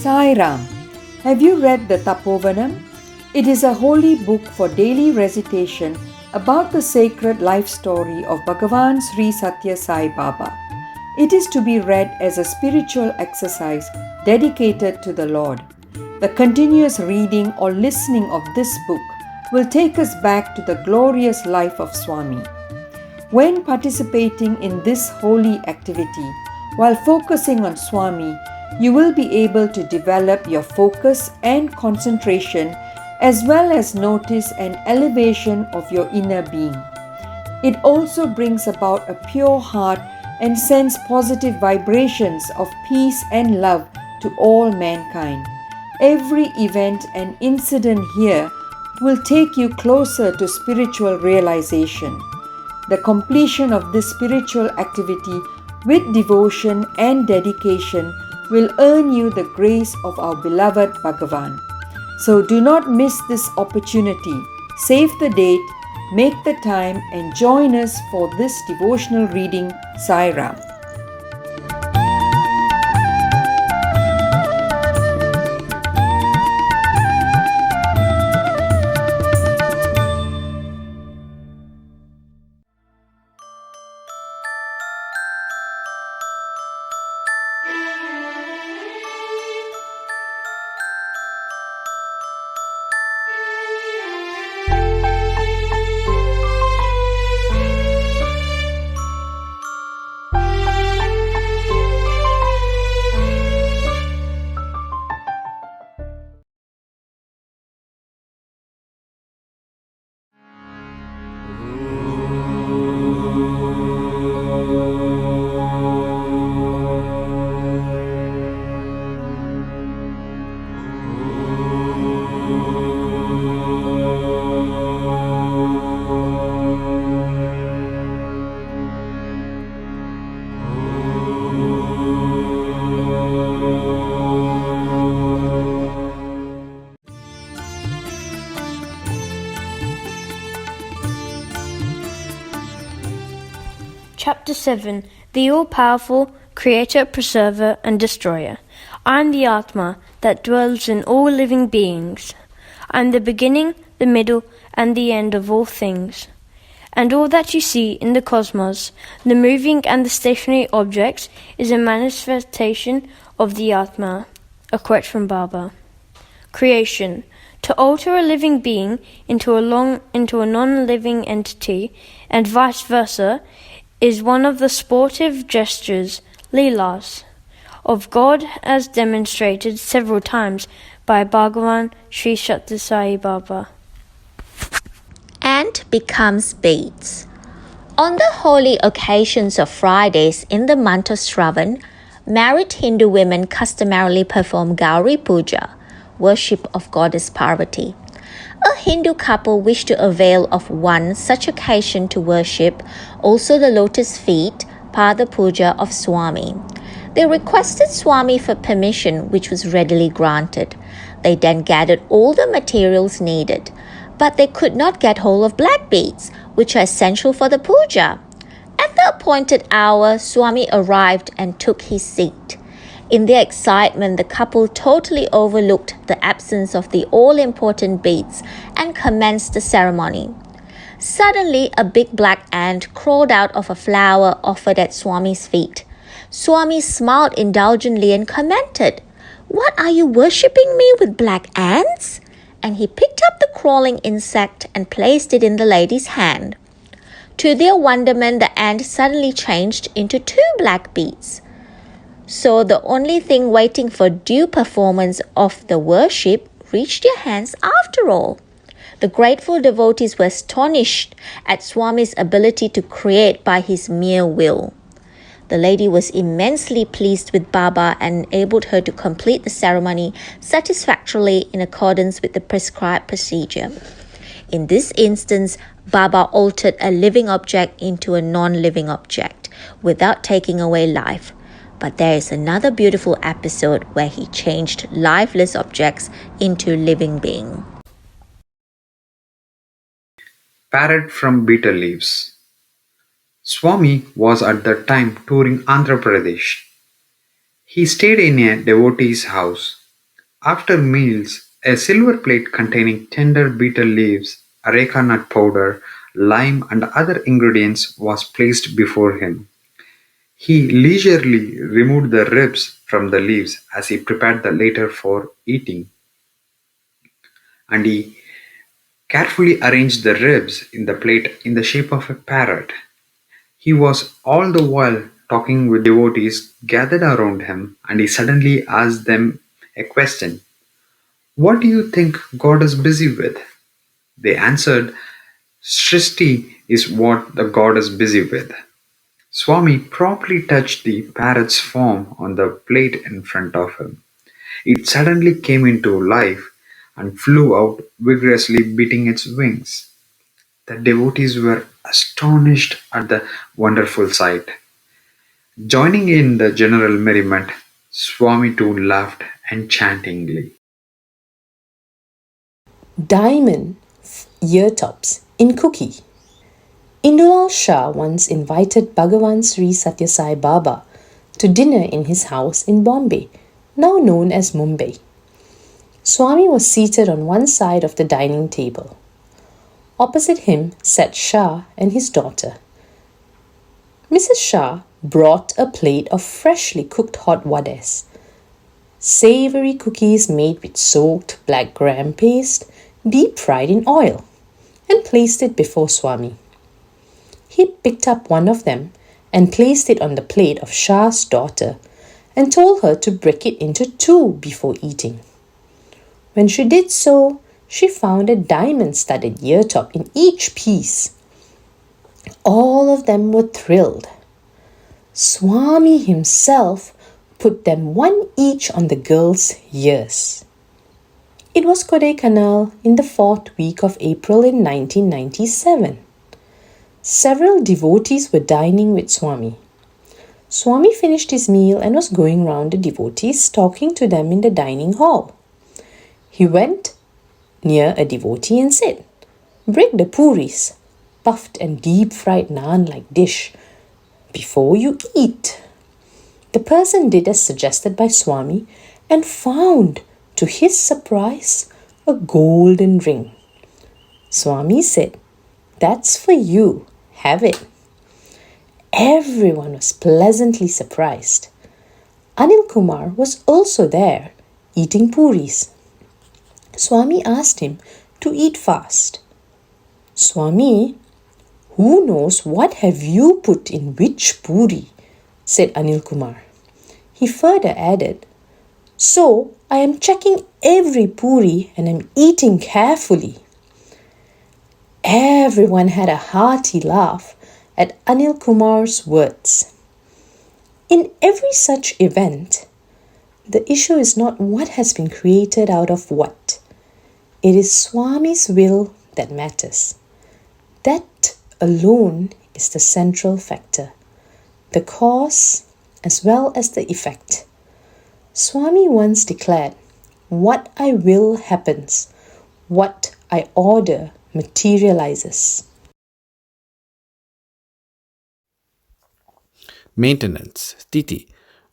Sai Ram. Have you read the Tapovanam? It is a holy book for daily recitation about the sacred life story of Bhagavan Sri Sathya Sai Baba. It is to be read as a spiritual exercise dedicated to the Lord. The continuous reading or listening of this book will take us back to the glorious life of Swami. When participating in this holy activity, while focusing on Swami, you will be able to develop your focus and concentration as well as notice an elevation of your inner being. It also brings about a pure heart and sends positive vibrations of peace and love to all mankind. Every event and incident here will take you closer to spiritual realization. The completion of this spiritual activity with devotion and dedication will earn you the grace of our beloved Bhagavan. So do not miss this opportunity. Save the date, make the time, and join us for this devotional reading. Sai Ram. Chapter 7. The All-Powerful, Creator, Preserver and Destroyer. I am the ATHMA that dwells in all living beings. I am the beginning, the middle, and the end of all things. And all that you see in the cosmos, the moving and the stationary objects, is a manifestation of the ATHMA. A quote from Baba. Creation. To alter a living being into a non-living entity, and vice versa, is one of the sportive gestures, leelas, of God as demonstrated several times by Bhagavan Sri Sathya Sai Baba. And becomes beads. On the holy occasions of Fridays in the month of Shravan, married Hindu women customarily perform Gauri Puja, worship of goddess Parvati. A Hindu couple wished to avail of one such occasion to worship also the lotus feet, Pada Puja of Swami. They requested Swami for permission, which was readily granted. They then gathered all the materials needed, but they could not get hold of black beads, which are essential for the puja. At the appointed hour, Swami arrived and took his seat. In their excitement, the couple totally overlooked the absence of the all-important beads and commenced the ceremony. Suddenly, a big black ant crawled out of a flower offered at Swami's feet. Swami smiled indulgently and commented, "What, are you worshipping me with black ants?" And he picked up the crawling insect and placed it in the lady's hand. To their wonderment, the ant suddenly changed into 2 black beads. So the only thing waiting for due performance of the worship reached their hands after all. The grateful devotees were astonished at Swami's ability to create by his mere will. The lady was immensely pleased with Baba and enabled her to complete the ceremony satisfactorily in accordance with the prescribed procedure. In this instance, Baba altered a living object into a non-living object without taking away life. But there is another beautiful episode where he changed lifeless objects into living beings. Parrot from betel leaves. Swami was at that time touring Andhra Pradesh. He stayed in a devotee's house. After meals, a silver plate containing tender betel leaves, areca nut powder, lime, and other ingredients was placed before him. He leisurely removed the ribs from the leaves as he prepared the latter for eating, and he carefully arranged the ribs in the plate in the shape of a parrot. He was all the while talking with devotees gathered around him, and he suddenly asked them a question. What do you think God is busy with? They answered, Srishti is what the God is busy with. Swami promptly touched the parrot's form on the plate in front of him. It suddenly came into life and flew out vigorously beating its wings. The devotees were astonished at the wonderful sight. Joining in the general merriment, Swami too laughed enchantingly. Diamond ear tops in cookie. Indulal Shah once invited Bhagavan Sri Sathya Sai Baba to dinner in his house in Bombay, now known as Mumbai. Swami was seated on one side of the dining table. Opposite him sat Shah and his daughter. Mrs. Shah brought a plate of freshly cooked hot vades, savoury cookies made with soaked black gram paste, deep fried in oil, and placed it before Swami. He picked up one of them and placed it on the plate of Shah's daughter and told her to break it into two before eating. When she did so, she found a diamond-studded ear top in each piece. All of them were thrilled. Swami himself put them one each on the girl's ears. It was Kodaikanal in the 4th week of April in 1997. Several devotees were dining with Swami. Swami finished his meal and was going round the devotees, talking to them in the dining hall. He went near a devotee and said, "Break the puris, puffed and deep-fried naan-like dish, before you eat." The person did as suggested by Swami and found, to his surprise, a golden ring. Swami said, "That's for you, have it." Everyone was pleasantly surprised. Anil Kumar was also there, eating puris. Swami asked him to eat fast. "Swami, who knows what have you put in which puri?" said Anil Kumar. He further added, "So I am checking every puri and am eating carefully." Everyone had a hearty laugh at Anil Kumar's words. In every such event, the issue is not what has been created out of what. It is Swami's will that matters. That alone is the central factor, the cause as well as the effect. Swami once declared, "What I will happens, what I order materializes." Maintenance, STHITHI.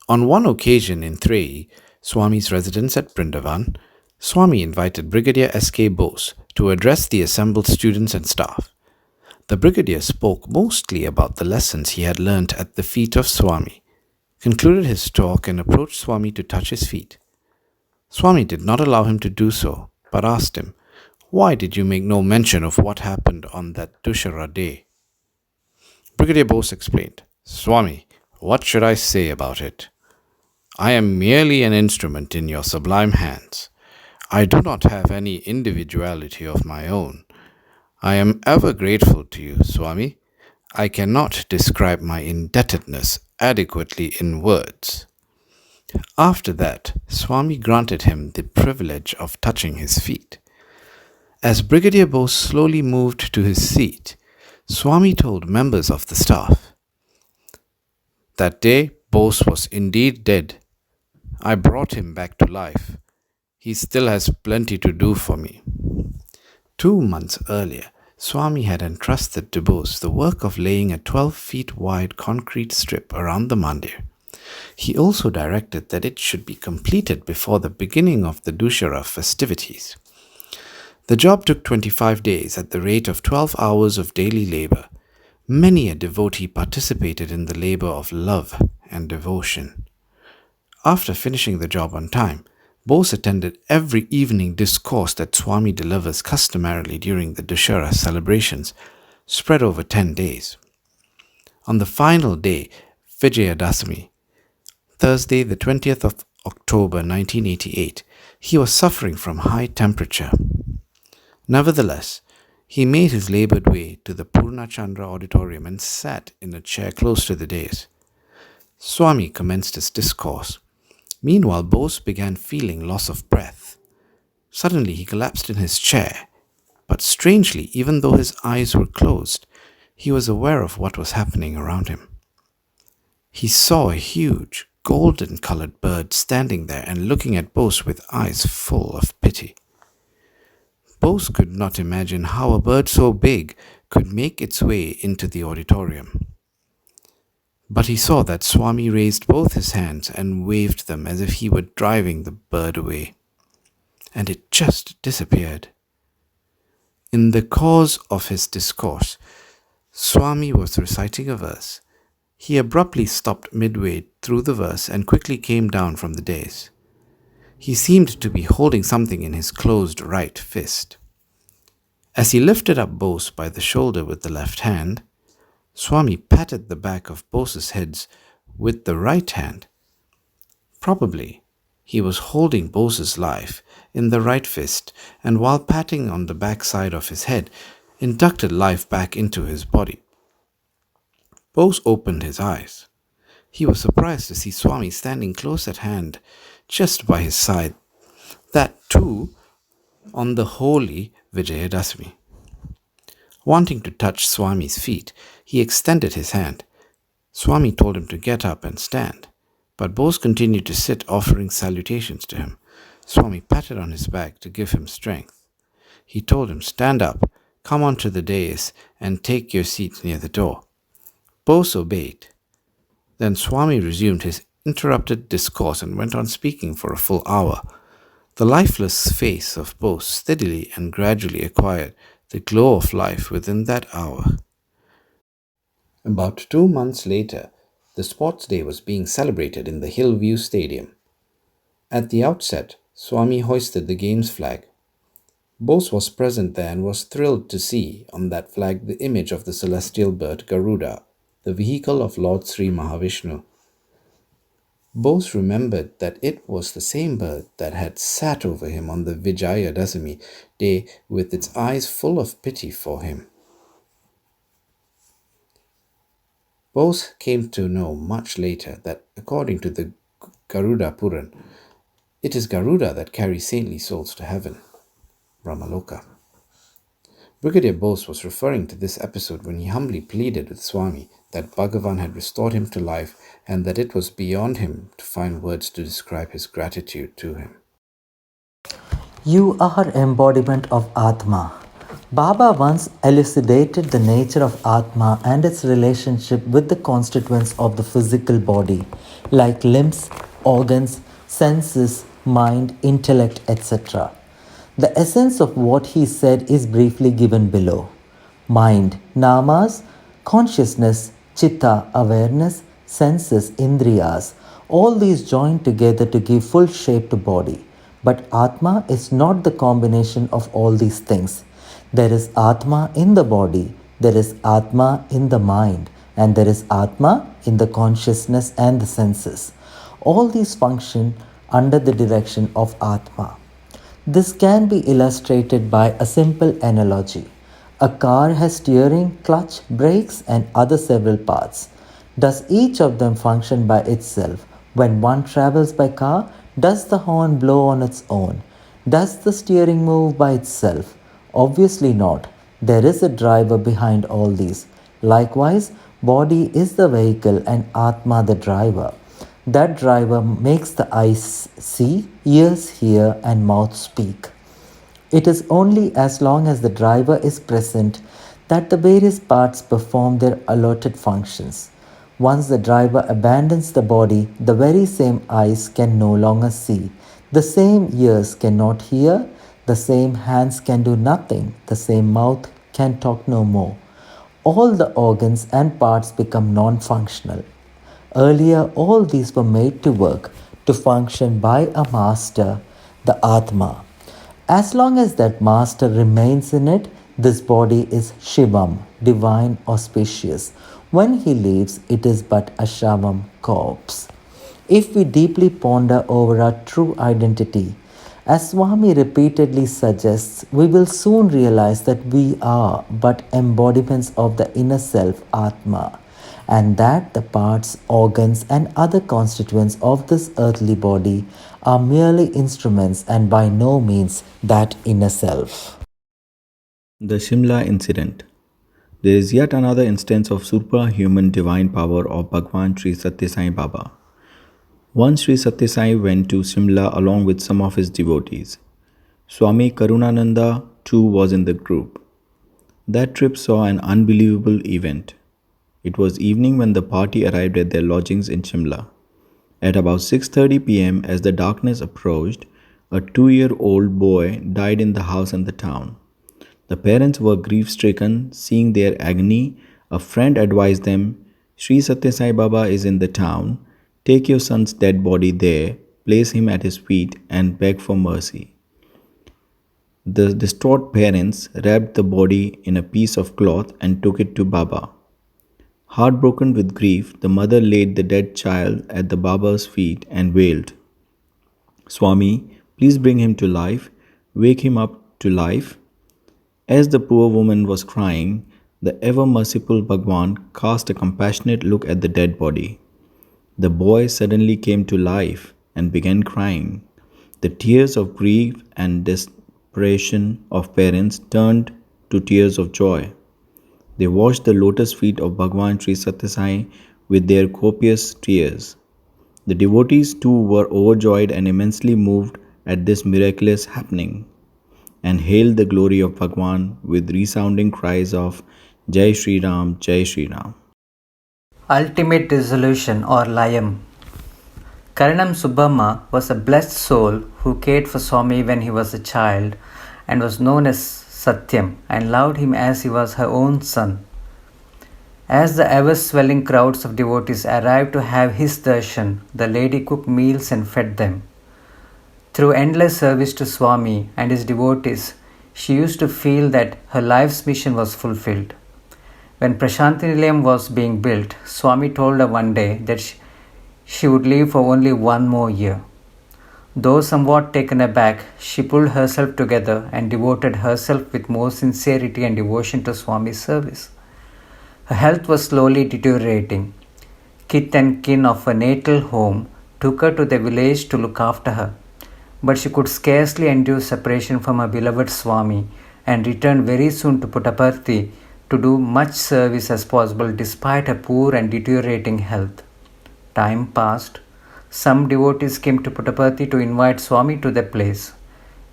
On one occasion in Threi, Swami's residence at Vrindavan, Swami invited Brigadier S.K. Bose to address the assembled students and staff. The brigadier spoke mostly about the lessons he had learnt at the feet of Swami, concluded his talk and approached Swami to touch his feet. Swami did not allow him to do so, but asked him, "Why did you make no mention of what happened on that Dussehra day?" Brigadier Bose explained, "Swami, what should I say about it? I am merely an instrument in your sublime hands. I do not have any individuality of my own. I am ever grateful to you, Swami. I cannot describe my indebtedness adequately in words." After that, Swami granted him the privilege of touching his feet. As Brigadier Bose slowly moved to his seat, Swami told members of the staff, "That day, Bose was indeed dead. I brought him back to life. He still has plenty to do for me." 2 months earlier, Swami had entrusted to Bose the work of laying a 12 feet wide concrete strip around the mandir. He also directed that it should be completed before the beginning of the Dussehra festivities. The job took 25 days at the rate of 12 hours of daily labor. Many a devotee participated in the labor of love and devotion. After finishing the job on time, Bose attended every evening discourse that Swami delivers customarily during the Dussehra celebrations, spread over 10 days. On the final day, Vijayadasami, Thursday the 20th of October 1988, he was suffering from high temperature. Nevertheless, he made his labored way to the Purnachandra auditorium and sat in a chair close to the dais. Swami commenced his discourse. Meanwhile, Bose began feeling loss of breath. Suddenly he collapsed in his chair, but strangely, even though his eyes were closed, he was aware of what was happening around him. He saw a huge, golden-colored bird standing there and looking at Bose with eyes full of pity. Bose could not imagine how a bird so big could make its way into the auditorium. But he saw that Swami raised both his hands and waved them as if he were driving the bird away. And it just disappeared. In the course of his discourse, Swami was reciting a verse. He abruptly stopped midway through the verse and quickly came down from the dais. He seemed to be holding something in his closed right fist. As he lifted up Bose by the shoulder with the left hand, Swami patted the back of Bose's head with the right hand. Probably he was holding Bose's life in the right fist, and while patting on the back side of his head, inducted life back into his body. Bose opened his eyes. He was surprised to see Swami standing close at hand, just by his side, that too on the holy Vijayadasami. Wanting to touch Swami's feet, he extended his hand. Swami told him to get up and stand, but Bose continued to sit, offering salutations to him. Swami patted on his back to give him strength. He told him, "Stand up, come onto the dais, and take your seat near the door." Bose obeyed. Then Swami resumed his interrupted discourse and went on speaking for a full hour. The lifeless face of Bose steadily and gradually acquired the glow of life within that hour. About 2 months later, the sports day was being celebrated in the Hillview Stadium. At the outset, Swami hoisted the game's flag. Bose was present there and was thrilled to see on that flag the image of the celestial bird Garuda, the vehicle of Lord Sri Mahavishnu. Bose remembered that it was the same bird that had sat over him on the Vijayadasami day with its eyes full of pity for him. Bose came to know much later that according to the Garuda Puran, it is Garuda that carries saintly souls to heaven, Brahmaloka. Brigadier Bose was referring to this episode when he humbly pleaded with Swami that Bhagavan had restored him to life and that it was beyond him to find words to describe his gratitude to him. You are embodiment of ATHMA. Baba once elucidated the nature of ATHMA and its relationship with the constituents of the physical body, like limbs, organs, senses, mind, intellect, etc. The essence of what he said is briefly given below. Mind, namas, consciousness, chitta, awareness, senses, indriyas, all these join together to give full shape to body. But Atma is not the combination of all these things. There is Atma in the body, there is Atma in the mind, and there is Atma in the consciousness and the senses. All these function under the direction of Atma. This can be illustrated by a simple analogy. A car has steering, clutch, brakes, and other several parts. Does each of them function by itself? When one travels by car, does the horn blow on its own? Does the steering move by itself? Obviously not. There is a driver behind all these. Likewise, body is the vehicle and Atma the driver. That driver makes the eyes see, ears hear, and mouth speak. It is only as long as the driver is present that the various parts perform their allotted functions. Once the driver abandons the body, the very same eyes can no longer see, the same ears cannot hear, the same hands can do nothing, the same mouth can talk no more. All the organs and parts become non-functional. Earlier, all these were made to work, to function by a master, the ATHMA. As long as that master remains in it, this body is Shivam, divine, auspicious. When he leaves, it is but a Shavam, corpse. If we deeply ponder over our true identity, as Swami repeatedly suggests, we will soon realize that we are but embodiments of the inner self, Atma, and that the parts, organs, and other constituents of this earthly body are merely instruments and by no means that inner self. The Shimla incident. There is yet another instance of superhuman divine power of Bhagwan Sri Sathya Sai Baba. Once Sri Sathya Sai went to Shimla along with some of his devotees. Swami Karunananda too was in the group. That trip saw an unbelievable event. It was evening when the party arrived at their lodgings in Shimla. At about 6:30 p.m., as the darkness approached, a 2-year-old boy died in the house in the town. The parents were grief-stricken, seeing their agony. A friend advised them, "Sri Sathya Sai Baba is in the town. Take your son's dead body there, place him at his feet, and beg for mercy." The distraught parents wrapped the body in a piece of cloth and took it to Baba. Heartbroken with grief, the mother laid the dead child at the Baba's feet and wailed, "Swami, please bring him to life, wake him up to life." As the poor woman was crying, the ever-merciful Bhagwan cast a compassionate look at the dead body. The boy suddenly came to life and began crying. The tears of grief and desperation of parents turned to tears of joy. They washed the lotus feet of Bhagwan Sri Sathya Sai with their copious tears. The devotees too were overjoyed and immensely moved at this miraculous happening, and hailed the glory of Bhagwan with resounding cries of Jai Shri Ram, Jai Shri Ram. Ultimate Dissolution or LAYAM. Karanam Subbamma was a blessed soul who cared for Swami when he was a child and was known as Satyam and loved him as he was her own son. As the ever-swelling crowds of devotees arrived to have his darshan, the lady cooked meals and fed them. Through endless service to Swami and his devotees, she used to feel that her life's mission was fulfilled. When Prashanti Nilayam was being built, Swami told her one day that she would live for only one more year. Though somewhat taken aback, she pulled herself together and devoted herself with more sincerity and devotion to Swami's service. Her health was slowly deteriorating. Kith and kin of her natal home took her to the village to look after her, but she could scarcely endure separation from her beloved Swami and returned very soon to Puttaparthi to do much service as possible despite her poor and deteriorating health. Time passed. Some devotees came to Puttaparthi to invite Swami to their place.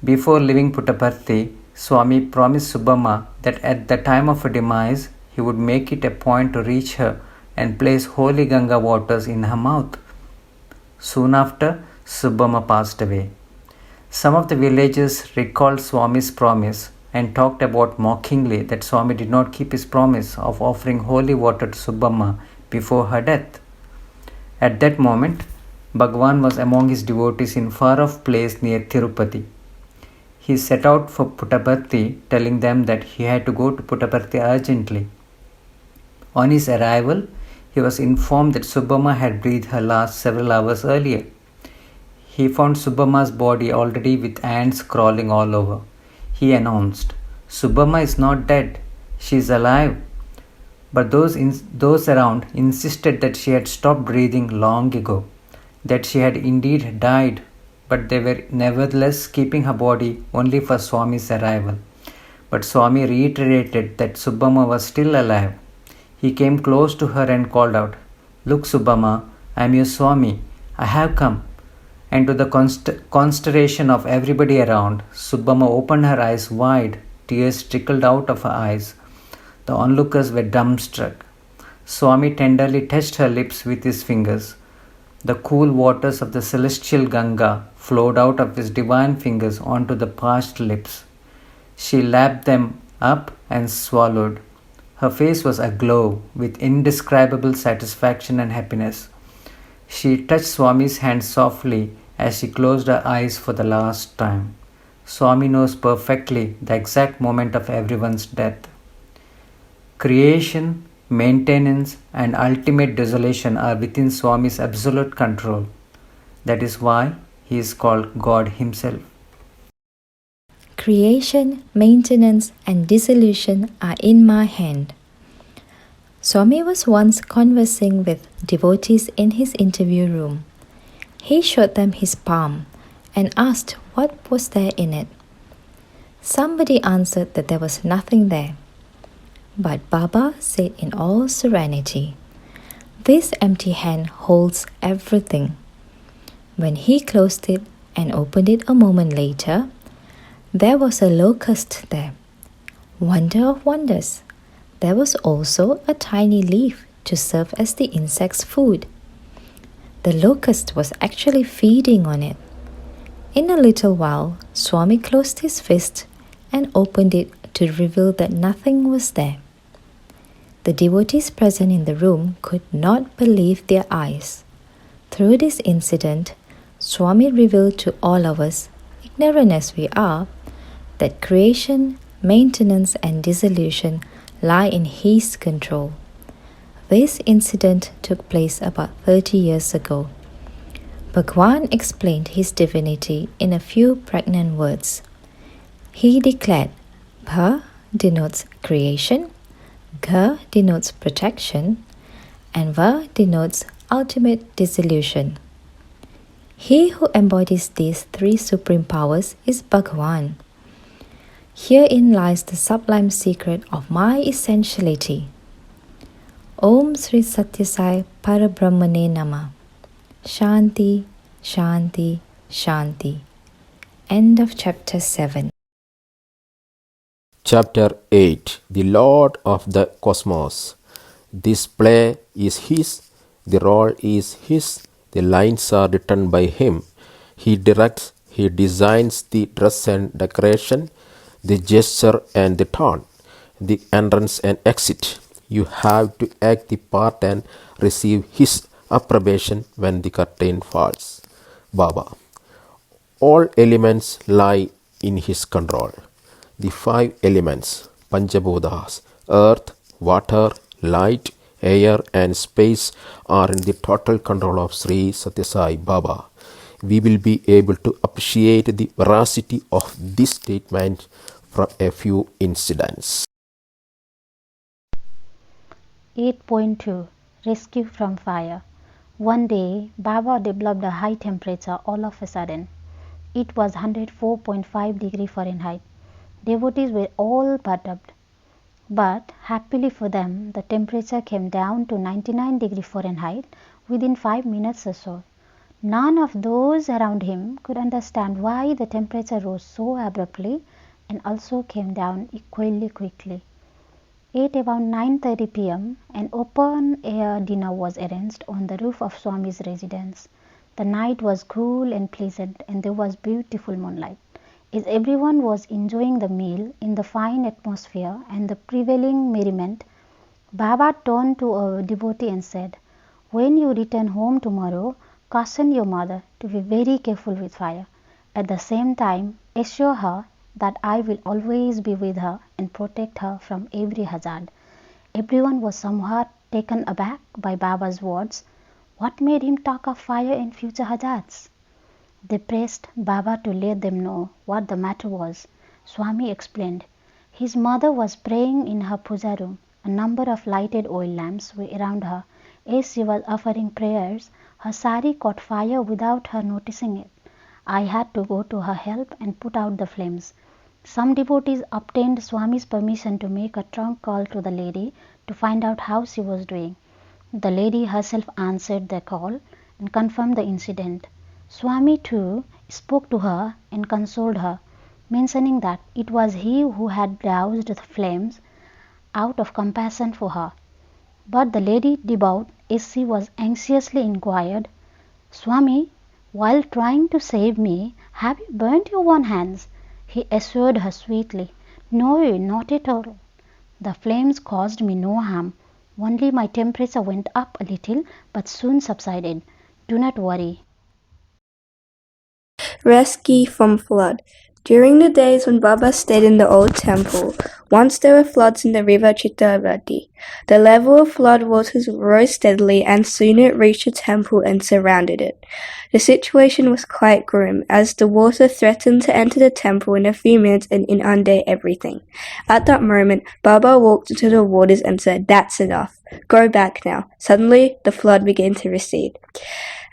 Before leaving Puttaparthi, Swami promised Subbamma that at the time of her demise, he would make it a point to reach her and place holy Ganga waters in her mouth. Soon after, Subbamma passed away. Some of the villagers recalled Swami's promise and talked about mockingly that Swami did not keep his promise of offering holy water to Subbamma before her death. At that moment, Bhagwan was among his devotees in far-off place near Tirupati. He set out for Puttaparthi, telling them that he had to go to Puttaparthi urgently. On his arrival, he was informed that Subbamma had breathed her last several hours earlier. He found Subbamma's body already with ants crawling all over. He announced, "Subbamma is not dead, she is alive." But those around insisted that she had stopped breathing long ago, that she had indeed died, but they were nevertheless keeping her body only for Swami's arrival. But Swami reiterated that Subbamma was still alive. He came close to her and called out, "Look, Subbamma, I am your Swami. I have come." And to the consternation of everybody around, Subbamma opened her eyes wide. Tears trickled out of her eyes. The onlookers were dumbstruck. Swami tenderly touched her lips with his fingers. The cool waters of the celestial Ganga flowed out of his divine fingers onto the parched lips. She lapped them up and swallowed. Her face was aglow with indescribable satisfaction and happiness. She touched Swami's hand softly as she closed her eyes for the last time. Swami knows perfectly the exact moment of everyone's death. Creation, maintenance, and ultimate dissolution are within Swami's absolute control. That is why he is called God himself. Creation, maintenance, and dissolution are in my hand. Swami was once conversing with devotees in his interview room. He showed them his palm and asked what was there in it. Somebody answered that there was nothing there. But Baba said in all serenity, "This empty hand holds everything." When he closed it and opened it a moment later, there was a locust there. Wonder of wonders! There was also a tiny leaf to serve as the insect's food. The locust was actually feeding on it. In a little while, Swami closed his fist and opened it to reveal that nothing was there. The devotees present in the room could not believe their eyes. Through this incident, Swami revealed to all of us, ignorant as we are, that creation, maintenance, and dissolution lie in his control. This incident took place about 30 years ago. Bhagwan explained his divinity in a few pregnant words. He declared, Bha denotes creation, Ga denotes protection, and Va denotes ultimate dissolution. He who embodies these three supreme powers is Bhagwan. Herein lies the sublime secret of my essentiality. Om Sri Sathya Sai Parabrahmane Nama. Shanti, Shanti, Shanti. End of chapter 7. Chapter 8 The Lord of the Cosmos. This play is His, the role is His, the lines are written by Him. He directs, He designs the dress and decoration, the gesture and the tone, the entrance and exit. You have to act the part and receive His approbation when the curtain falls. Baba. All elements lie in His control. The 5 elements, Panchabhutas, earth, water, light, air and space are in the total control of Sri Sathya Sai Baba. We will be able to appreciate the veracity of this statement from a few incidents. 8.2 Rescue from Fire. One day, Baba developed a high temperature all of a sudden. It was 104.5 degrees Fahrenheit. Devotees were all perturbed. But happily for them, the temperature came down to 99 degrees Fahrenheit within 5 minutes or so. None of those around him could understand why the temperature rose so abruptly and also came down equally quickly. At about 9:30 p.m., an open-air dinner was arranged on the roof of Swami's residence. The night was cool and pleasant and there was beautiful moonlight. As everyone was enjoying the meal in the fine atmosphere and the prevailing merriment, Baba turned to a devotee and said, "When you return home tomorrow, caution your mother to be very careful with fire. At the same time, assure her that I will always be with her and protect her from every hazard." Everyone was somewhat taken aback by Baba's words. What made him talk of fire and future hazards? They pressed Baba to let them know what the matter was. Swami explained. His mother was praying in her puja room. A number of lighted oil lamps were around her. As she was offering prayers, her sari caught fire without her noticing it. I had to go to her help and put out the flames. Some devotees obtained Swami's permission to make a trunk call to the lady to find out how she was doing. The lady herself answered the call and confirmed the incident. Swami too spoke to her and consoled her, mentioning that it was he who had doused the flames out of compassion for her. But the lady devout SC was anxiously inquired, Swami, while trying to save me, have you burnt your own hands? He assured her sweetly, No, not at all. The flames caused me no harm. Only my temperature went up a little, but soon subsided. Do not worry. Rescue from flood. During the days when Baba stayed in the old temple, once there were floods in the river Chittavati. The level of flood waters rose steadily and soon it reached the temple and surrounded it. The situation was quite grim, as the water threatened to enter the temple in a few minutes and inundate everything. At that moment, Baba walked into the waters and said, That's enough. Go back now. Suddenly, the flood began to recede.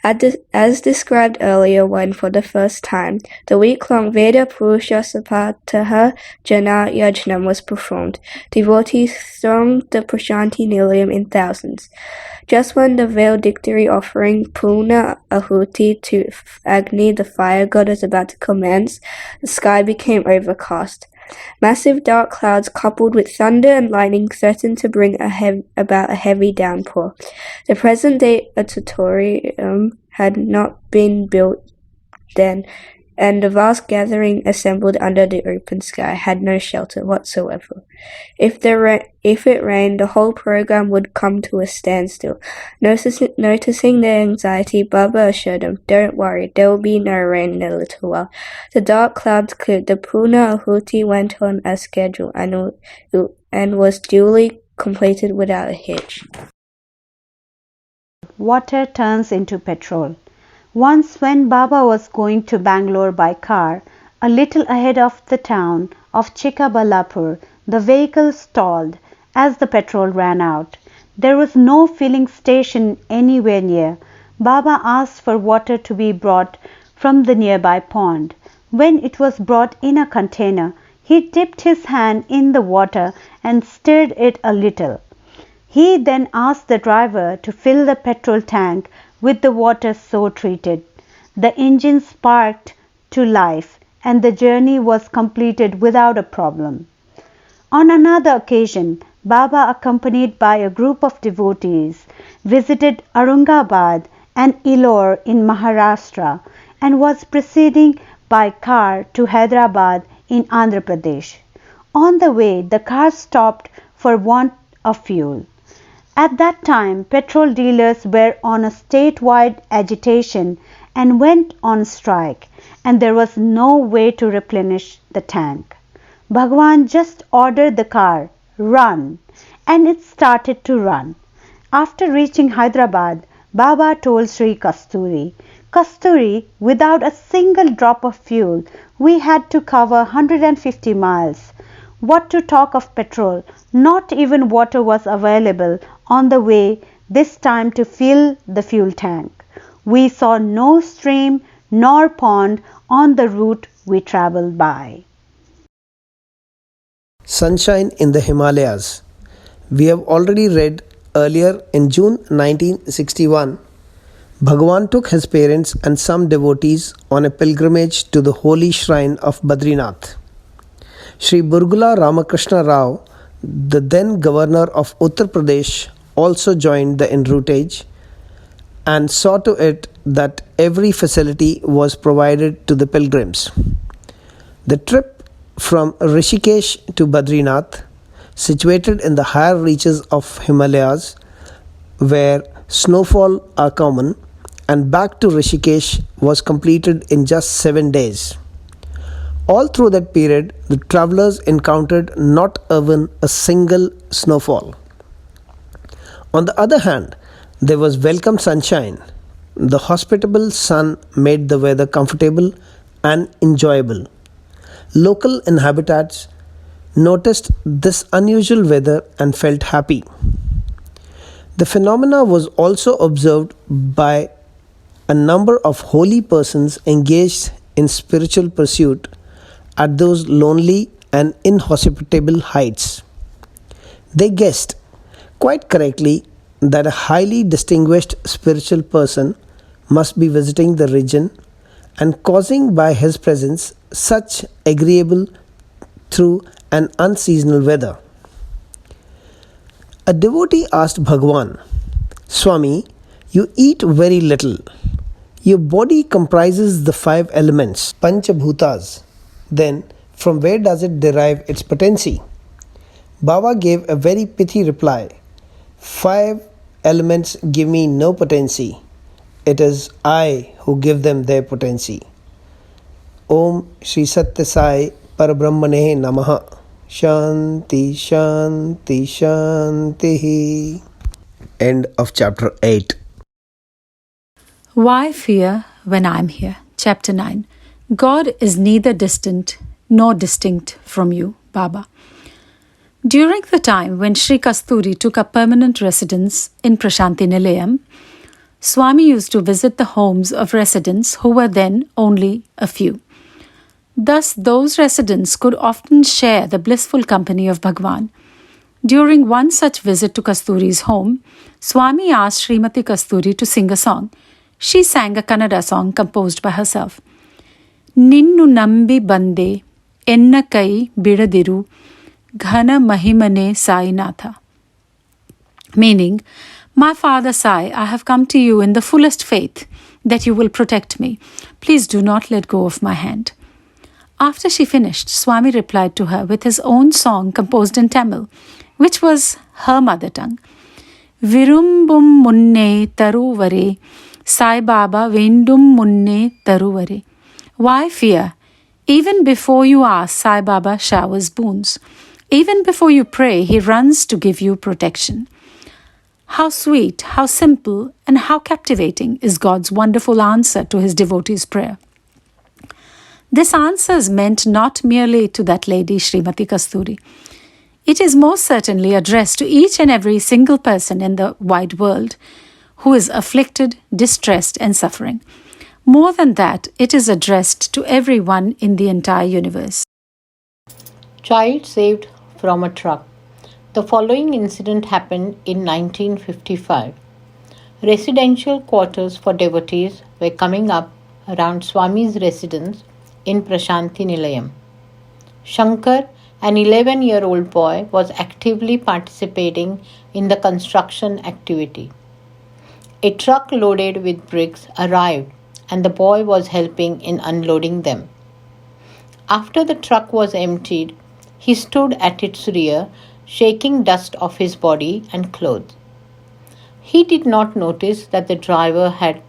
As described earlier when for the first time, the week-long Veda Purusha Sapataha Jana Yajnam was performed. Devotees thronged the Prashanti Nilayam in thousands. Just when the valedictory offering Purna Ahuti to Agni, the fire god, was about to commence, the sky became overcast. Massive dark clouds coupled with thunder and lightning threatened to bring about a heavy downpour. The present-day auditorium had not been built then, and the vast gathering assembled under the open sky had no shelter whatsoever. If it rained, the whole program would come to a standstill. Noticing their anxiety, Baba assured them, Don't worry, there will be no rain in a little while. The dark clouds cleared. The Purna Ahuti went on as scheduled and was duly completed without a hitch. Water turns into petrol. Once when Baba was going to Bangalore by car, a little ahead of the town of Chikkaballapur, the vehicle stalled as the petrol ran out. There was no filling station anywhere near. Baba asked for water to be brought from the nearby pond. When it was brought in a container, he dipped his hand in the water and stirred it a little. He then asked the driver to fill the petrol tank with the water so treated. The engine sparked to life and the journey was completed without a problem. On another occasion, Baba, accompanied by a group of devotees, visited Aurangabad and Ellore in Maharashtra and was proceeding by car to Hyderabad in Andhra Pradesh. On the way, the car stopped for want of fuel. At that time, petrol dealers were on a statewide agitation and went on strike, and there was no way to replenish the tank. Bhagwan just ordered the car, run, and it started to run. After reaching Hyderabad, Baba told Sri Kasturi, Kasturi, without a single drop of fuel, we had to cover 150 miles. What to talk of petrol? Not even water was available on the way this time to fill the fuel tank. We saw no stream nor pond on the route we travelled by. Sunshine in the Himalayas. We have already read earlier in June 1961, Bhagwan took his parents and some devotees on a pilgrimage to the holy shrine of Badrinath. Sri Burgula Ramakrishna Rao, the then governor of Uttar Pradesh, also joined the en routage and saw to it that every facility was provided to the pilgrims. The trip from Rishikesh to Badrinath, situated in the higher reaches of Himalayas, where snowfall are common, and back to Rishikesh was completed in just 7 days. All through that period, the travellers encountered not even a single snowfall. On the other hand, there was welcome sunshine. The hospitable sun made the weather comfortable and enjoyable. Local inhabitants noticed this unusual weather and felt happy. The phenomena was also observed by a number of holy persons engaged in spiritual pursuit at those lonely and inhospitable heights. They guessed, quite correctly, that a highly distinguished spiritual person must be visiting the region and causing by his presence such agreeable through an unseasonal weather. A devotee asked Bhagwan, Swami, you eat very little. Your body comprises the 5 elements, Panchabhutas. Then, from where does it derive its potency? Baba gave a very pithy reply. 5 elements give me no potency. It is I who give them their potency. Om Shri Sathya Sai Parabrahmane Namaha. Shanti Shanti Shanti. End of chapter 8. Why fear when I am here? Chapter 9. God is neither distant nor distinct from you, Baba. During the time when Sri Kasturi took up permanent residence in Prashanti Nilayam, Swami used to visit the homes of residents who were then only a few. Thus, those residents could often share the blissful company of Bhagwan. During one such visit to Kasturi's home, Swami asked Srimati Kasturi to sing a song. She sang a Kannada song composed by herself. Ninnu nambi bande, enna kai bidadiru, ghana mahimane Sainatha. Meaning, my father Sai, I have come to you in the fullest faith that you will protect me. Please do not let go of my hand. After she finished, Swami replied to her with his own song composed in Tamil, which was her mother tongue. Virumbum munne taruvare, Sai Baba vendum munne taruvare. Why fear? Even before you ask, Sai Baba showers boons. Even before you pray, he runs to give you protection. How sweet, how simple, and how captivating is God's wonderful answer to his devotee's prayer. This answer is meant not merely to that lady, Srimati Kasturi. It is most certainly addressed to each and every single person in the wide world who is afflicted, distressed, and suffering. More than that, it is addressed to everyone in the entire universe. Child saved from a truck. The following incident happened in 1955. Residential quarters for devotees were coming up around Swami's residence in Prashanti Nilayam. Shankar, an 11-year-old boy, was actively participating in the construction activity. A truck loaded with bricks arrived and the boy was helping in unloading them. After the truck was emptied, he stood at its rear, shaking dust off his body and clothes. He did not notice that the driver had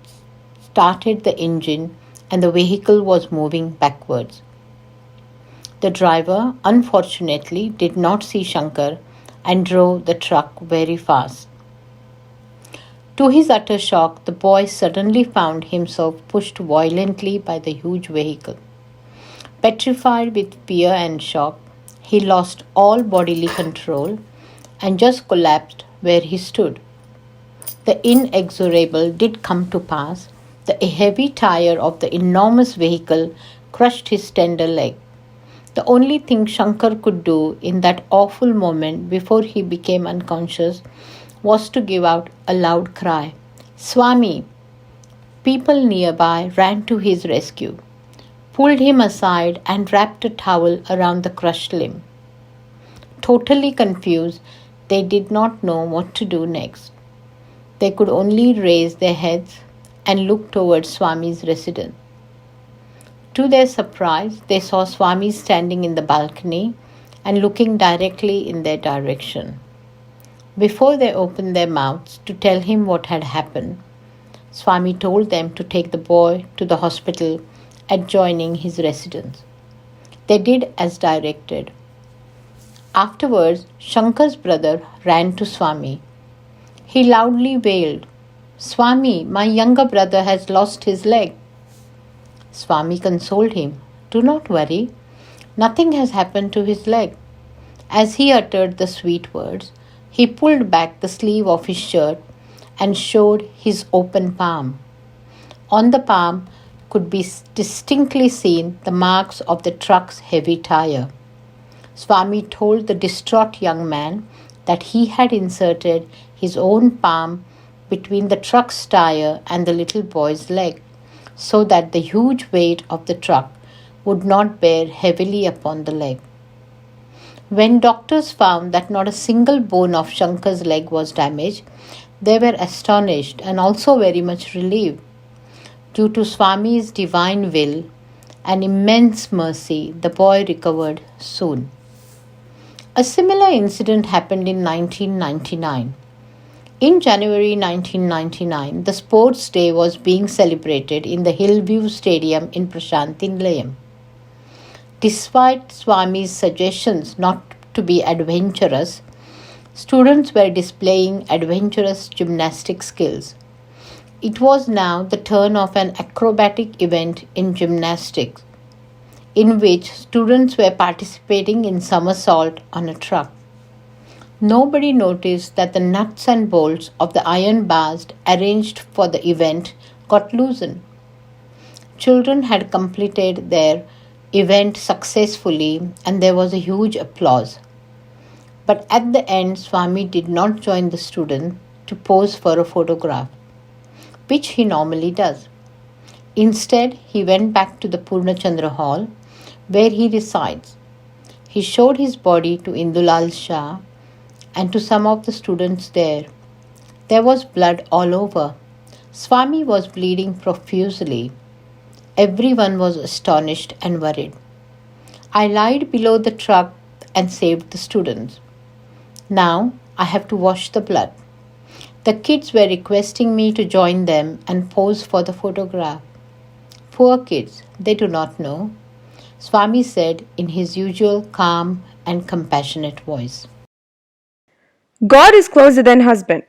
started the engine and the vehicle was moving backwards. The driver, unfortunately, did not see Shankar and drove the truck very fast. To his utter shock, the boy suddenly found himself pushed violently by the huge vehicle. Petrified with fear and shock, he lost all bodily control and just collapsed where he stood. The inexorable did come to pass. The heavy tire of the enormous vehicle crushed his tender leg. The only thing Shankar could do in that awful moment before he became unconscious was to give out a loud cry, Swami! People nearby ran to his rescue, pulled him aside and wrapped a towel around the crushed limb. Totally confused, they did not know what to do next. They could only raise their heads and look towards Swami's residence. To their surprise, they saw Swami standing in the balcony and looking directly in their direction. Before they opened their mouths to tell him what had happened, Swami told them to take the boy to the hospital adjoining his residence. They did as directed. Afterwards, Shankar's brother ran to Swami. He loudly wailed, Swami, my younger brother has lost his leg. Swami consoled him, Do not worry, nothing has happened to his leg. As he uttered the sweet words, he pulled back the sleeve of his shirt and showed his open palm. On the palm could be distinctly seen the marks of the truck's heavy tire. Swami told the distraught young man that he had inserted his own palm between the truck's tire and the little boy's leg, so that the huge weight of the truck would not bear heavily upon the leg. When doctors found that not a single bone of Shankar's leg was damaged, they were astonished and also very much relieved. Due to Swami's divine will and immense mercy, the boy recovered soon. A similar incident happened in 1999. In January 1999, the sports day was being celebrated in the Hillview Stadium in Prashanthi Nilayam. Despite Swami's suggestions not to be adventurous, students were displaying adventurous gymnastic skills. It was now the turn of an acrobatic event in gymnastics, in which students were participating in somersault on a truck. Nobody noticed that the nuts and bolts of the iron bars arranged for the event got loosened. Children had completed their event successfully and there was a huge applause. But at the end, Swami did not join the student to pose for a photograph, which he normally does. Instead, he went back to the Purnachandra Hall, where he resides. He showed his body to Indulal Shah and to some of the students there. There was blood all over. Swami was bleeding profusely. Everyone was astonished and worried. I lied below the truck and saved the students. Now I have to wash the blood. The kids were requesting me to join them and pose for the photograph. Poor kids, they do not know, Swami said in his usual calm and compassionate voice. God is closer than husband.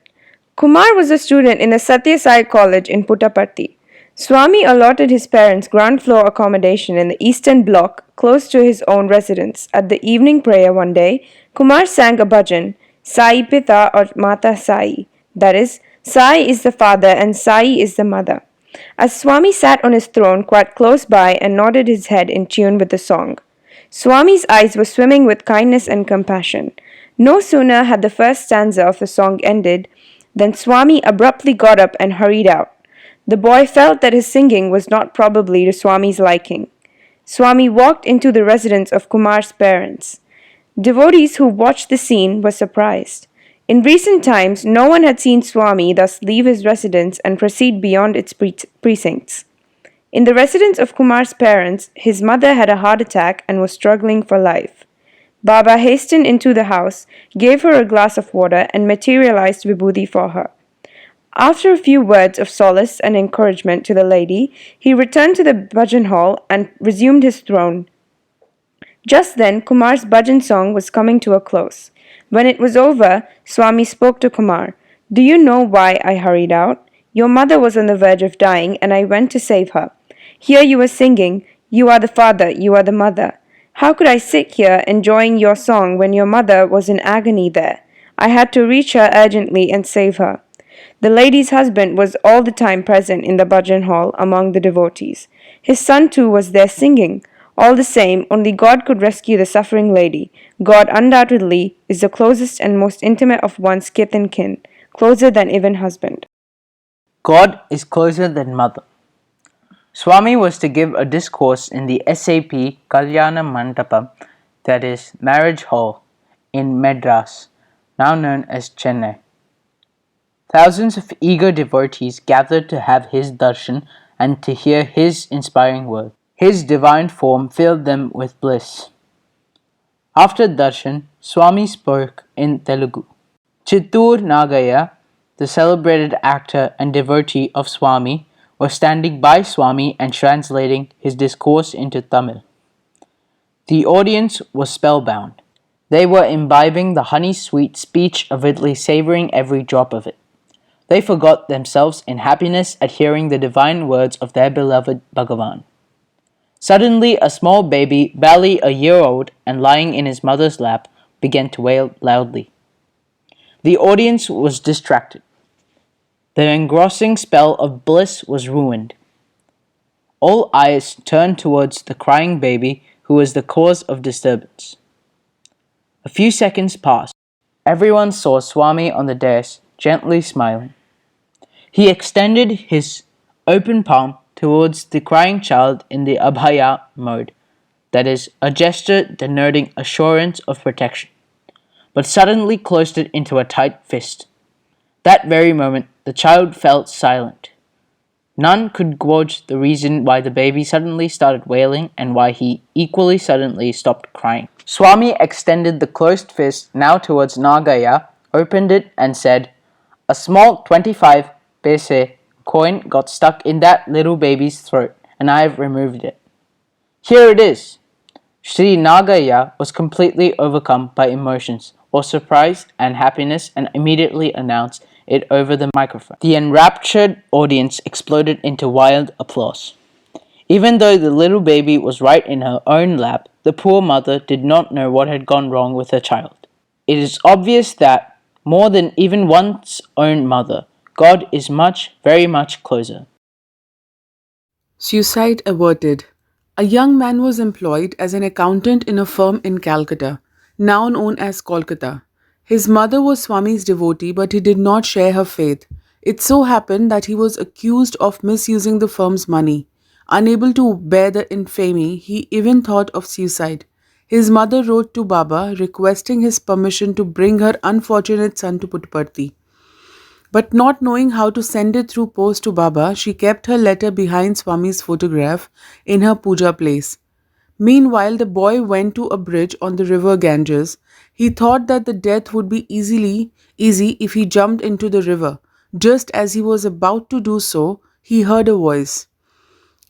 Kumar was a student in the Sathya Sai College in Puttaparthi. Swami allotted his parents ground floor accommodation in the eastern block close to his own residence. At the evening prayer one day, Kumar sang a bhajan, Sai Pita or Mata Sai. That is, Sai is the father and Sai is the mother. As Swami sat on his throne quite close by and nodded his head in tune with the song, Swami's eyes were swimming with kindness and compassion. No sooner had the first stanza of the song ended than Swami abruptly got up and hurried out. The boy felt that his singing was not probably to Swami's liking. Swami walked into the residence of Kumar's parents. Devotees who watched the scene were surprised. In recent times, no one had seen Swami thus leave his residence and proceed beyond its precincts. In the residence of Kumar's parents, his mother had a heart attack and was struggling for life. Baba hastened into the house, gave her a glass of water, and materialized vibhuti for her. After a few words of solace and encouragement to the lady, he returned to the bhajan hall and resumed his throne. Just then, Kumar's bhajan song was coming to a close. When it was over, Swami spoke to Kumar. Do you know why I hurried out? Your mother was on the verge of dying and I went to save her. Here you were singing, you are the father, you are the mother. How could I sit here enjoying your song when your mother was in agony there? I had to reach her urgently and save her. The lady's husband was all the time present in the bhajan hall among the devotees. His son too was there singing. All the same, only God could rescue the suffering lady. God undoubtedly is the closest and most intimate of one's kith and kin, closer than even husband. God is closer than mother. Swami was to give a discourse in the SAP Kalyana Mandapa, that is, Marriage Hall, in Madras, now known as Chennai. Thousands of eager devotees gathered to have his darshan and to hear his inspiring words. His divine form filled them with bliss. After darshan, Swami spoke in Telugu. Chittur Nagaya, the celebrated actor and devotee of Swami, was standing by Swami and translating his discourse into Tamil. The audience was spellbound. They were imbibing the honey-sweet speech avidly savoring every drop of it. They forgot themselves in happiness at hearing the divine words of their beloved Bhagavan. Suddenly, a small baby, barely a year old and lying in his mother's lap, began to wail loudly. The audience was distracted. The engrossing spell of bliss was ruined. All eyes turned towards the crying baby who was the cause of disturbance. A few seconds passed. Everyone saw Swami on the dais, gently smiling. He extended his open palm towards the crying child in the Abhaya mode. that is, a gesture denoting assurance of protection, but suddenly closed it into a tight fist. That very moment, the child fell silent. None could gauge the reason why the baby suddenly started wailing and why he equally suddenly stopped crying. Swami extended the closed fist now towards Nagaya, opened it, and said, "A small 25 paise coin got stuck in that little baby's throat, and I have removed it. Here it is." Sri Nagaya was completely overcome by emotions, was surprised and happiness, and immediately announced it over the microphone. The enraptured audience exploded into wild applause. Even though the little baby was right in her own lap, the poor mother did not know what had gone wrong with her child. It is obvious that, more than even one's own mother, God is much, very much closer. Suicide averted. A young man was employed as an accountant in a firm in Calcutta, now known as Kolkata. His mother was Swami's devotee, but he did not share her faith. It so happened that he was accused of misusing the firm's money. Unable to bear the infamy, he even thought of suicide. His mother wrote to Baba requesting his permission to bring her unfortunate son to Puttaparthi. But not knowing how to send it through post to Baba, she kept her letter behind Swami's photograph in her puja place. Meanwhile, the boy went to a bridge on the river Ganges. He thought that the death would be easy if he jumped into the river. Just as he was about to do so, he heard a voice.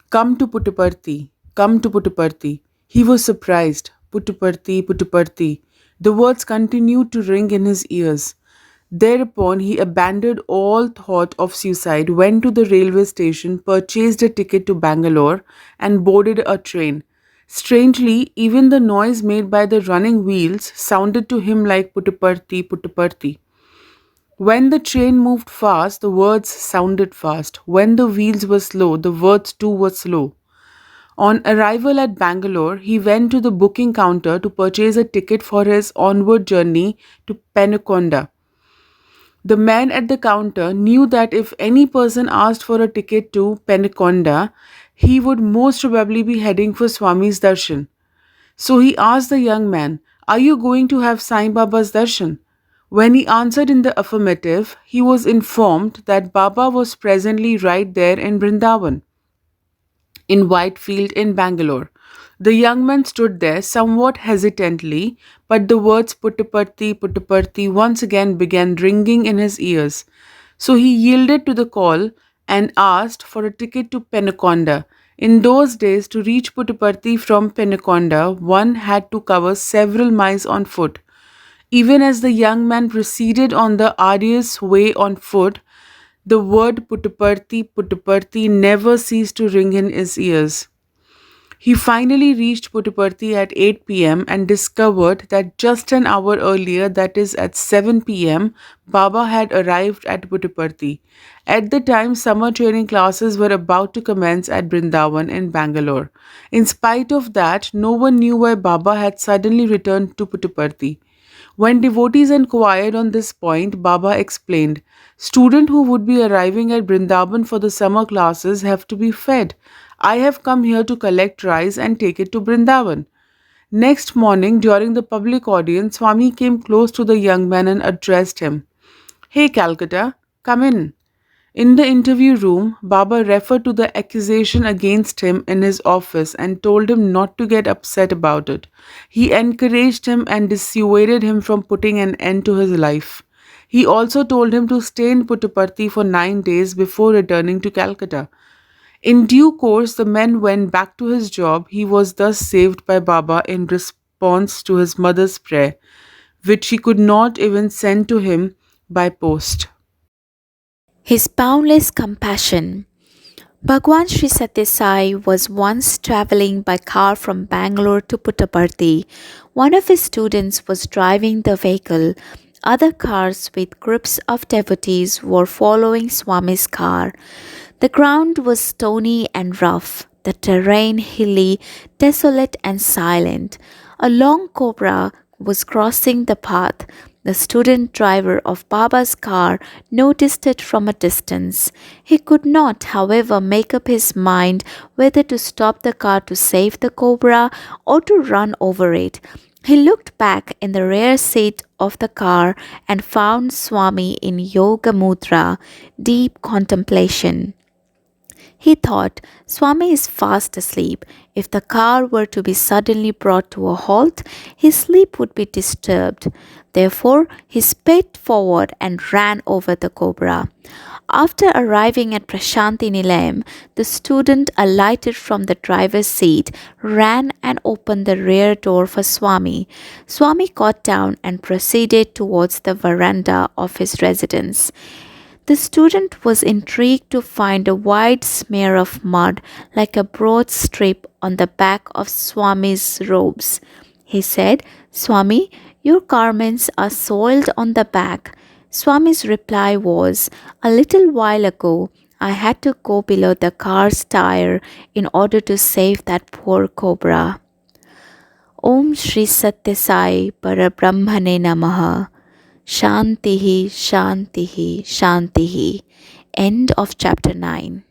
"Come to Puttaparthi, come to Puttaparthi." He was surprised. Puttaparthi, Puttaparthi. The words continued to ring in his ears. Thereupon he abandoned all thought of suicide, went to the railway station, purchased a ticket to Bangalore, and boarded a train. Strangely, even the noise made by the running wheels sounded to him like Puttaparthi, Puttaparthi. When the train moved fast, the words sounded fast. When the wheels were slow, the words too were slow. On arrival at Bangalore, he went to the booking counter to purchase a ticket for his onward journey to Penukonda. The man at the counter knew that if any person asked for a ticket to Penukonda, he would most probably be heading for Swami's darshan. So he asked the young man, "Are you going to have Sai Baba's darshan?" When he answered in the affirmative, he was informed that Baba was presently right there in Vrindavan, in Whitefield in Bangalore. The young man stood there somewhat hesitantly, but the words Puttaparthi, Puttaparthi once again began ringing in his ears. So he yielded to the call and asked for a ticket to Penukonda. In those days, to reach Puttaparthi from Penukonda, one had to cover several miles on foot. Even as the young man proceeded on the arduous way on foot, the word Puttaparthi, Puttaparthi never ceased to ring in his ears. He finally reached Puttaparthi at 8 p.m. and discovered that just an hour earlier, that is at 7 p.m., Baba had arrived at Puttaparthi. At the time, summer training classes were about to commence at Brindavan in Bangalore. In spite of that, no one knew why Baba had suddenly returned to Puttaparthi. When devotees inquired on this point, Baba explained, "Students who would be arriving at Brindaban for the summer classes have to be fed. I have come here to collect rice and take it to Brindavan." Next morning, during the public audience, Swami came close to the young man and addressed him. "Hey Calcutta, come in." In the interview room, Baba referred to the accusation against him in his office and told him not to get upset about it. He encouraged him and dissuaded him from putting an end to his life. He also told him to stay in Puttaparthi for 9 days before returning to Calcutta. In due course, the man went back to his job. He was thus saved by Baba in response to his mother's prayer, which she could not even send to him by post. His boundless compassion. Bhagwan Sri Sathya Sai was once travelling by car from Bangalore to Puttaparthi. One of his students was driving the vehicle. Other cars with groups of devotees were following Swami's car. The ground was stony and rough, the terrain hilly, desolate and silent. A long cobra was crossing the path. The student driver of Baba's car noticed it from a distance. He could not, however, make up his mind whether to stop the car to save the cobra or to run over it. He looked back in the rear seat of the car and found Swami in Yoga Mudra, deep contemplation. He thought, Swami is fast asleep. If the car were to be suddenly brought to a halt, his sleep would be disturbed. Therefore, he sped forward and ran over the cobra. After arriving at Prashanti Nilayam, the student alighted from the driver's seat, ran and opened the rear door for Swami. Swami got down and proceeded towards the veranda of his residence. The student was intrigued to find a wide smear of mud like a broad strip on the back of Swami's robes. He said, Swami, your garments are soiled on the back. Swami's reply was, a little while ago, I had to go below the car's tire in order to save that poor cobra. Om Shri Sathya Sai Parabrahmane Namaha. Shantihi, Shantihi, Shantihi. End of chapter 9.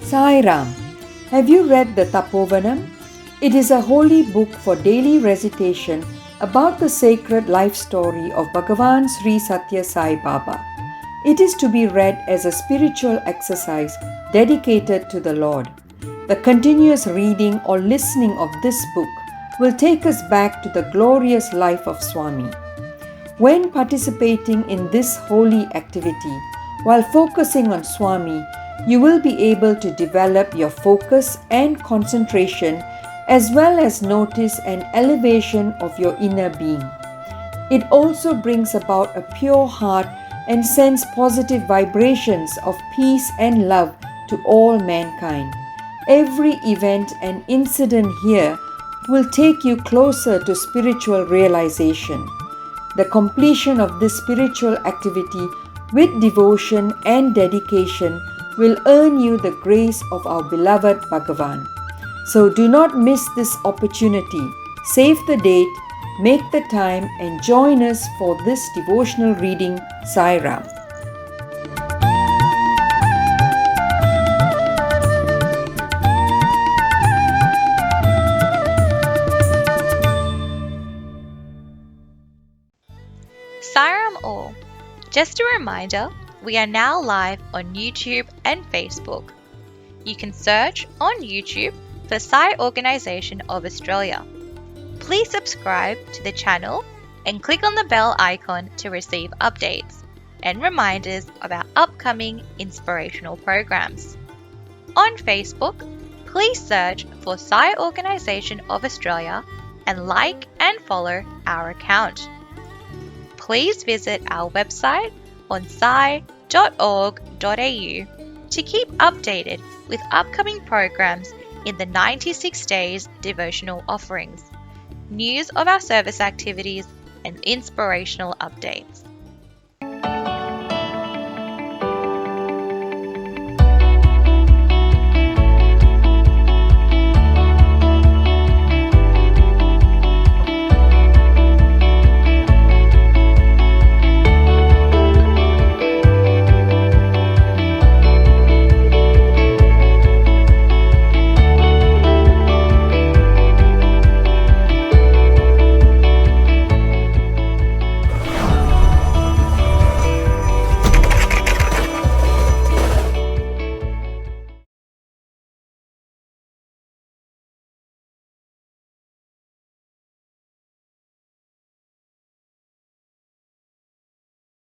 Sai Ram. Have you read the Tapovanam? It is a holy book for daily recitation about the sacred life story of Bhagavan Sri Sathya Sai Baba. It is to be read as a spiritual exercise dedicated to the Lord. The continuous reading or listening of this book will take us back to the glorious life of Swami. When participating in this holy activity, while focusing on Swami, you will be able to develop your focus and concentration as well as notice an elevation of your inner being. It also brings about a pure heart and sends positive vibrations of peace and love to all mankind. Every event and incident here will take you closer to spiritual realization. The completion of this spiritual activity with devotion and dedication will earn you the grace of our beloved Bhagavan. So do not miss this opportunity. Save the date, make the time, and join us for this devotional reading. Sai Ram. Sai Ram all. Just a reminder, we are now live on YouTube and Facebook. You can search on YouTube for Sai Organisation of Australia. Please subscribe to the channel and click on the bell icon to receive updates and reminders of our upcoming inspirational programs. On Facebook, please search for Sai Organisation of Australia and like and follow our account. Please visit our website on sai.org.au to keep updated with upcoming programs in the 96 Days devotional offerings, news of our service activities, and inspirational updates.